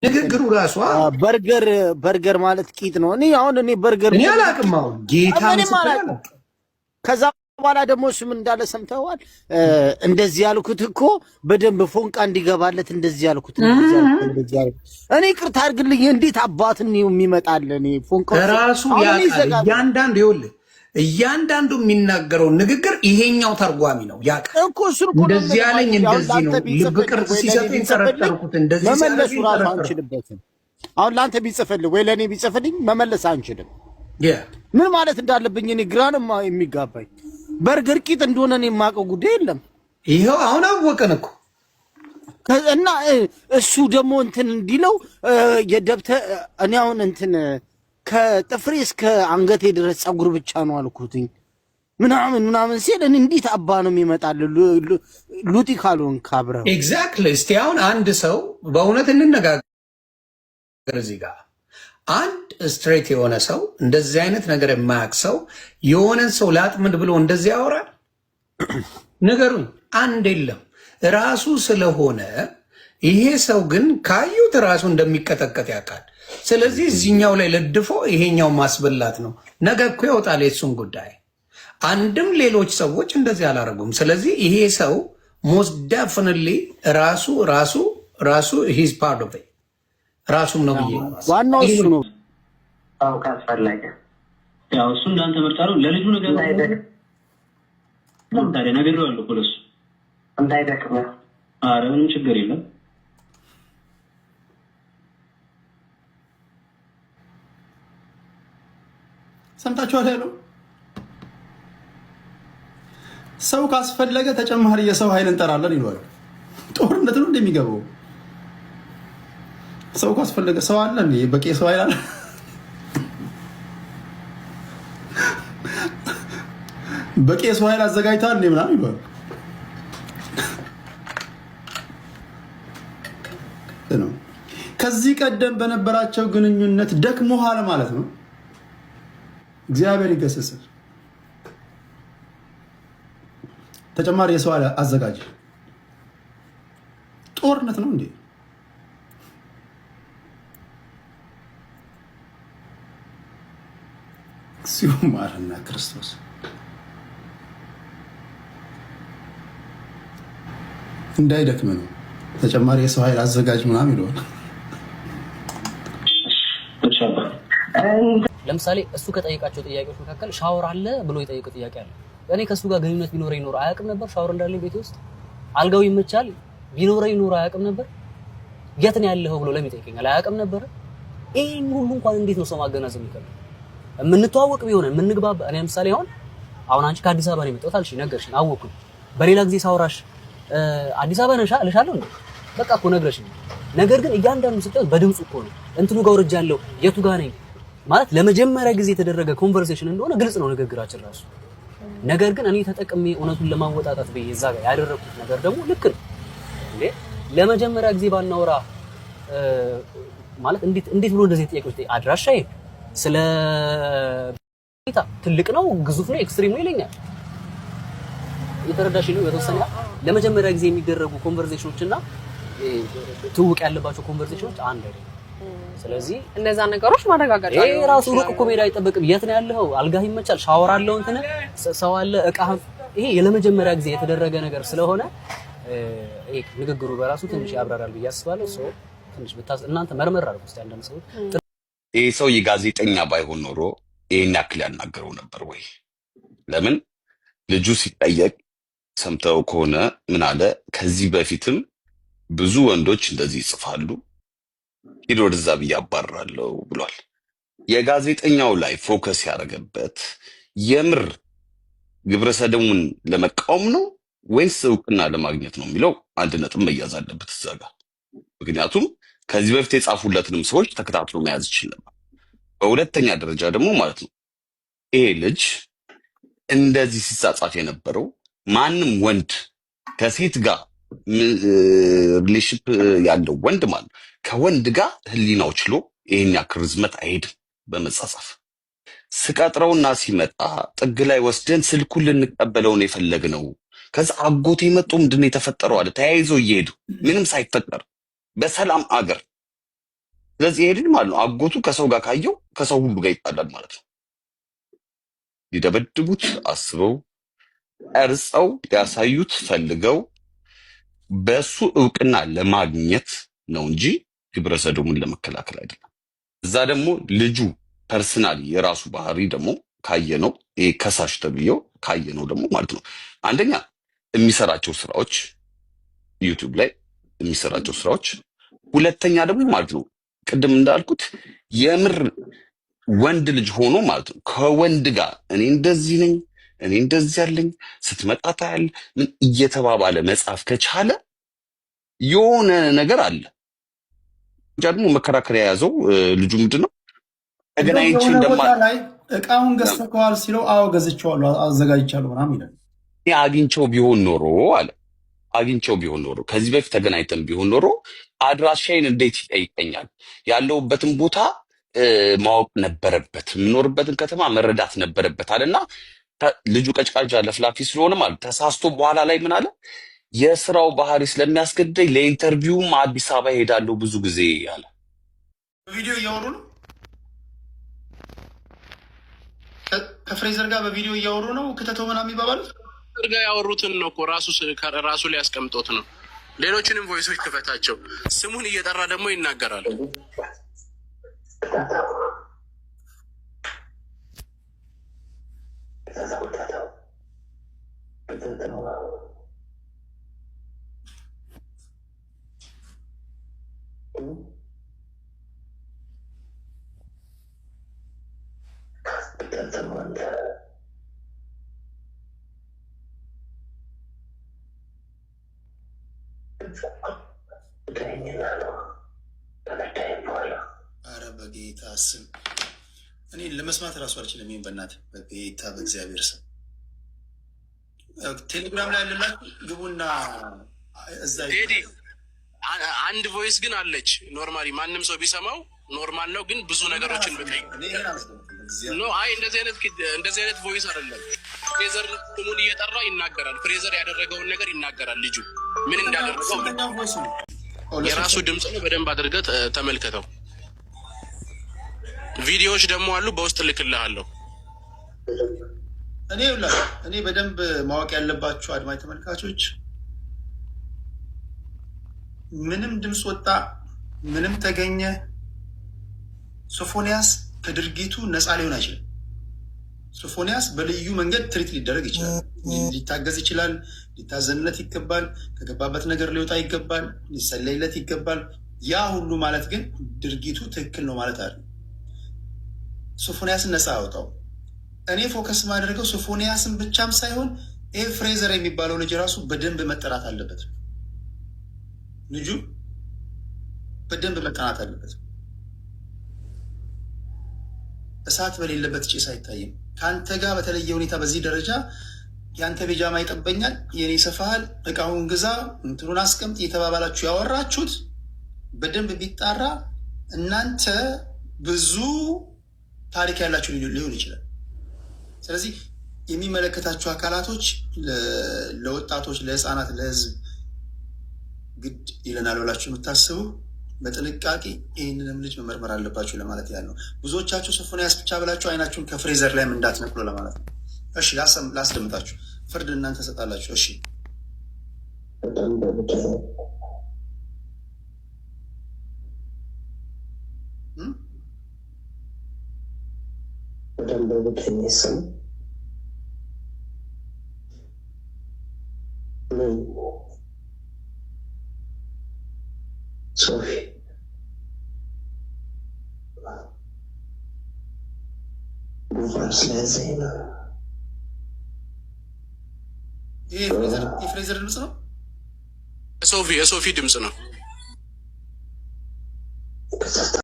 ንግግሩ ራሷ በርገር ማለት ቂጥ ነው። እኔ በርገር እኔ አላውቅም። አሁን ጌታ ምስክር ከዛ በኋላ ደግሞ እሱም እንዳለ ሰምተዋል። እንደዚህ ያልኩት እኮ በደንብ ፎንቃ እንዲገባለት እንደዚህ ያልኩት እኔ ቅርታ አድርግልኝ። እንዴት አባትን የሚመጣል? እኔ ፎንቃ ራሱ ያውቃል። እያንዳንዱ የሚናገረው ንግግር ይሄኛው ተርጓሚ ነው ያውቃል እኮ። እንደዚህ ያለኝ እንደዚህ ነው። ልብ ቅርጽ ሲሰጠኝ ጠረጠርኩት። እንደዚህ መመለሱ ራሱ አንችልበትም። አሁን ለአንተ ቢጽፍልህ ወይ ለእኔ ቢጽፍልኝ መመለስ አንችልም። ምን ማለት እንዳለብኝ እኔ ግራንም የሚጋባኝ በርገር ቂጥ እንደሆነ እኔ የማውቀው ጉዳይ የለም። ይኸው አሁን አወቅን እኮ እና እሱ ደግሞ እንትን እንዲለው እኔ አሁን እንትን ከጥፍሬ እስከ አንገቴ ድረስ ፀጉር ብቻ ነው አልኩትኝ ምናምን ሲል እንዴት አባ ነው የሚመጣል? ሉጢ ካልሆንክ አብረው ኤግዛክትሊ። እስቲ አሁን አንድ ሰው በእውነት እንነጋገር እዚህ ጋር አንድ ስትሬት የሆነ ሰው እንደዚህ አይነት ነገር የማያውቅ ሰው የሆነን ሰው ላጥምድ ብሎ እንደዚህ ያወራል? ንገሩኝ። አንድ የለም ራሱ ስለሆነ ይሄ ሰው ግን ካዩት ራሱ እንደሚቀጠቀጥ ያውቃል። ስለዚህ እዚህኛው ላይ ለድፎ ይሄኛው ማስበላት ነው። ነገ እኮ ይወጣል የሱን ጉዳይ። አንድም ሌሎች ሰዎች እንደዚህ አላረጉም። ስለዚህ ይሄ ሰው ሞስት ዴፊኒትሊ ራሱ ሂዝ ፓርት ኦፍ ራሱም ነው ብዬ ዋናው እሱ ነው። አው ካስፈለገ ያው እሱ እንዳንተ ምርጫ ነው። ለልጁ ነገር ታዲያ ነገር ነው እኮ ለሱ እንዳይደክም። ኧረ ምንም ችግር የለም። ሰምታችኋል ያለው ሰው ካስፈለገ ተጨማሪ የሰው ኃይል እንጠራለን ይሏል። ጦርነት ነው እንደሚገባው ሰው ካስፈለገ ሰው አለ እንዴ? በቂ ሰው ኃይል አለ? በቂ ሰው ኃይል አዘጋጅተሃል እንዴ ምናምን ይሏል። ከዚህ ቀደም በነበራቸው ግንኙነት ደክሞሃል ማለት ነው። እግዚአብሔር ይገስጽ። ተጨማሪ የሰው ኃይል አዘጋጅ። ጦርነት ነው እንዴ? ሲማርና ክርስቶስ እንዳይደክም ነው። ተጨማሪ የሰው ኃይል አዘጋጅ ምናምን ይለዋል። ለምሳሌ እሱ ከጠየቃቸው ጥያቄዎች መካከል ሻወር አለ ብሎ የጠየቀው ጥያቄ አለ። እኔ ከሱ ጋር ግንኙነት ቢኖረኝ ኖር አያውቅም ነበር። ሻወር እንዳለኝ ቤት ውስጥ አልጋው ይመቻል ቢኖረኝ ኖር አያውቅም ነበር። የት ነው ያለኸው ብሎ ለምን ይጠይቀኛል? አያውቅም ነበር። ይሄን ሁሉ እንኳን እንዴት ነው ሰው ማገናዘብ የሚከብደው? የምንተዋወቅ ቢሆን የምንግባባ። እኔ ለምሳሌ አሁን አንቺ ከአዲስ አበባ ነው የመጣሁት አልሽኝ፣ ነገርሽኝ፣ አወኩኝ። በሌላ ጊዜ ሳውራሽ አዲስ አበባ ነሽ እልሻለሁ እንዴ በቃ እኮ ነግረሽኝ። ነገር ግን እያንዳንዱ ስጠት በድምፁ እኮ ነው እንትኑ ጋር ወርጃለሁ የቱ ጋር ነኝ ማለት ለመጀመሪያ ጊዜ የተደረገ ኮንቨርሴሽን እንደሆነ ግልጽ ነው ንግግራችን ራሱ። ነገር ግን እኔ ተጠቅሜ እውነቱን ለማወጣጣት በይ እዛ ጋር ያደረኩት ነገር ደግሞ ልክ ነው እንዴ? ለመጀመሪያ ጊዜ ባናወራ ማለት እንዴት ብሎ እንደዚህ ጥያቄዎች አድራሻዬ ስለ ትልቅ ነው ግዙፍ ነው ኤክስትሪም ነው ይለኛል። የተረዳሽ ነው የተወሰነ ለመጀመሪያ ጊዜ የሚደረጉ ኮንቨርሴሽኖች እና ትውውቅ ያለባቸው ኮንቨርሴሽኖች አንድ አይደለም። ስለዚህ እነዛ ነገሮች ማረጋጋጫ ነው። ይሄ ራሱ ሩቅ እኮ ሜዳ አይጠበቅም። የት ነው ያለኸው? አልጋህ ይመቻል፣ ሻወር አለው፣ እንትን ሰው አለ፣ እቃህ ይሄ ለመጀመሪያ ጊዜ የተደረገ ነገር ስለሆነ ይሄ ንግግሩ በራሱ ትንሽ ያብራራል ብዬ አስባለሁ። ሶ ትንሽ እናንተ መርመር አድርጉ እስቲ አንዳንድ ሰው ይሄ ሰው የጋዜጠኛ ባይሆን ኖሮ ይሄን ያክል ያናገረው ነበር ወይ? ለምን ልጁ ሲጠየቅ ሰምተው ከሆነ ምን አለ? ከዚህ በፊትም ብዙ ወንዶች እንደዚህ ይጽፋሉ ሂድ ወደዛ ብዬ አባርራለሁ ብሏል። የጋዜጠኛው ላይ ፎከስ ያደረገበት የምር ግብረ ሰዶሙን ለመቃወም ነው ወይስ እውቅና ለማግኘት ነው የሚለው አንድ ነጥብ መያዝ አለበት እዛ ጋር። ምክንያቱም ከዚህ በፊት የጻፉለትንም ሰዎች ተከታትሎ መያዝ ይችል ነበር። በሁለተኛ ደረጃ ደግሞ ማለት ነው ይሄ ልጅ እንደዚህ ሲጻጻፍ የነበረው ማንም ወንድ ከሴት ጋር ሪሌሽንሺፕ ያለው ወንድ ማለት ከወንድ ጋር ህሊናው ችሎ ይሄን ያክል ርዝመት አይሄድም በመጻጻፍ። ስቀጥረውና ሲመጣ ጥግ ላይ ወስደን ስልኩን ልንቀበለው ነው የፈለግነው። ከዛ አጎቴ መጥቶ ምንድነው የተፈጠረው አለ። ተያይዘው እየሄዱ ምንም ሳይፈጠር በሰላም አገር ስለዚህ ይሄ ልጅ ማለት ነው አጎቱ ከሰው ጋር ካየው ከሰው ሁሉ ጋር ይጣላል ማለት ነው። ሊደበድቡት አስበው ቀርጸው ሊያሳዩት ፈልገው በሱ እውቅና ለማግኘት ነው እንጂ ግብረ ሰዶሙን ለመከላከል አይደለም። እዛ ደግሞ ልጁ ፐርሰናሊ የራሱ ባህሪ ደግሞ ካየነው ይሄ ከሳሽ ተብዬው ካየነው ደግሞ ማለት ነው አንደኛ የሚሰራቸው ስራዎች ዩቲዩብ ላይ የሚሰራቸው ስራዎች፣ ሁለተኛ ደግሞ ማለት ነው ቅድም እንዳልኩት የምር ወንድ ልጅ ሆኖ ማለት ነው ከወንድ ጋር እኔ እንደዚህ ነኝ እኔ እንደዚህ ያለኝ ስትመጣ ታያል ምን እየተባባለ መጻፍ ከቻለ የሆነ ነገር አለ። ደግሞ መከራከሪያ የያዘው ልጁ ምንድነው ተገናኝቼ ላይ እቃውን ገዝተከዋል ሲለው አዎ ገዝቼዋለሁ አዘጋጅቻለሁ ምናምን ይላል። አግኝቼው ቢሆን ኖሮ አለ አግኝቼው ቢሆን ኖሮ ከዚህ በፊት ተገናኝተን ቢሆን ኖሮ አድራሻዬን እንዴት ይጠይቀኛል? ያለውበትን ቦታ ማወቅ ነበረበት፣ የምኖርበትን ከተማ መረዳት ነበረበት አለና ልጁ ቀጭቃጫ ለፍላፊ ስለሆነ ማለት ተሳስቶ በኋላ ላይ ምን አለ የስራው ባህሪ ስለሚያስገድደኝ ለኢንተርቪውም አዲስ አበባ ሄዳለሁ ብዙ ጊዜ አለ። ቪዲዮ እያወሩ ነው ከፍሬዘር ጋር በቪዲዮ እያወሩ ነው ክተተው ምናምን የሚባባሉት ጋር ያወሩትን ነው እኮ ራሱ ሊያስቀምጦት ነው። ሌሎችንም ቮይሶች ክፈታቸው። ስሙን እየጠራ ደግሞ ይናገራል። አረ በጌታ ስም እኔ ለመስማት እራሱ አልችልም። ይሄን በእናትህ በጌታ በእግዚአብሔር ስም ቴሌግራም ላይ ያለላችሁ ግቡና እዛ አንድ ቮይስ ግን አለች። ኖርማሊ ማንም ሰው ቢሰማው ኖርማል ነው፣ ግን ብዙ ነገሮችን በቀይ አይ እንደዚህ አይነት ቮይስ አይደለም። ፍሬዘር ስሙን እየጠራ ይናገራል። ፍሬዘር ያደረገውን ነገር ይናገራል። ልጁ ምን እንዳደረገው የራሱ ድምፅ ነው። በደንብ አድርገህ ተመልከተው። ቪዲዮዎች ደግሞ አሉ፣ በውስጥ ልክልሃለሁ። እኔ በደንብ ማወቅ ያለባችሁ አድማጭ ተመልካቾች፣ ምንም ድምፅ ወጣ ምንም ተገኘ ሶፎንያስ ከድርጊቱ ነፃ ሊሆን አይችልም። ሶፎንያስ በልዩ መንገድ ትሪት ሊደረግ ይችላል፣ ሊታገዝ ይችላል፣ ሊታዘንለት ይገባል፣ ከገባበት ነገር ሊወጣ ይገባል፣ ሊሰለይለት ይገባል። ያ ሁሉ ማለት ግን ድርጊቱ ትክክል ነው ማለት አይደለም። ሶፎንያስን ነፃ አወጣው። እኔ ፎከስ ማድረገው ሶፎንያስን ብቻም ሳይሆን ይሄ ፍሬዘር የሚባለው ልጅ ራሱ በደንብ መጠራት አለበት። ልጁ በደንብ መጠናት አለበት። እሳት በሌለበት ጭስ አይታይም። ከአንተ ጋር በተለየ ሁኔታ በዚህ ደረጃ የአንተ ቤጃማ ይጠበኛል፣ የኔ ሰፋሃል፣ እቃውን ግዛ፣ እንትኑን አስቀምጥ የተባባላችሁ ያወራችሁት በደንብ ቢጣራ እናንተ ብዙ ታሪክ ያላችሁ ሊሆን ይችላል። ስለዚህ የሚመለከታችሁ አካላቶች ለወጣቶች፣ ለህፃናት፣ ለህዝብ ግድ ይለናል ብላችሁ የምታስቡ በጥንቃቄ ይህንንም ልጅ መመርመር አለባችሁ ለማለት ያህል ነው። ብዙዎቻችሁ ሶፎንያስ ብቻ ብላችሁ አይናችሁን ከፍሬዘር ላይም እንዳትነቅሉ ለማለት ነው። እሺ ላስደምጣችሁ፣ ፍርድ እናንተ ሰጣላችሁ። እሺ ሶፊ ጉንፋን ስለያዘኝ ነው። ይህ የፍሬዘር ድምፅ ነው። የሶፊ ድምፅ ነው።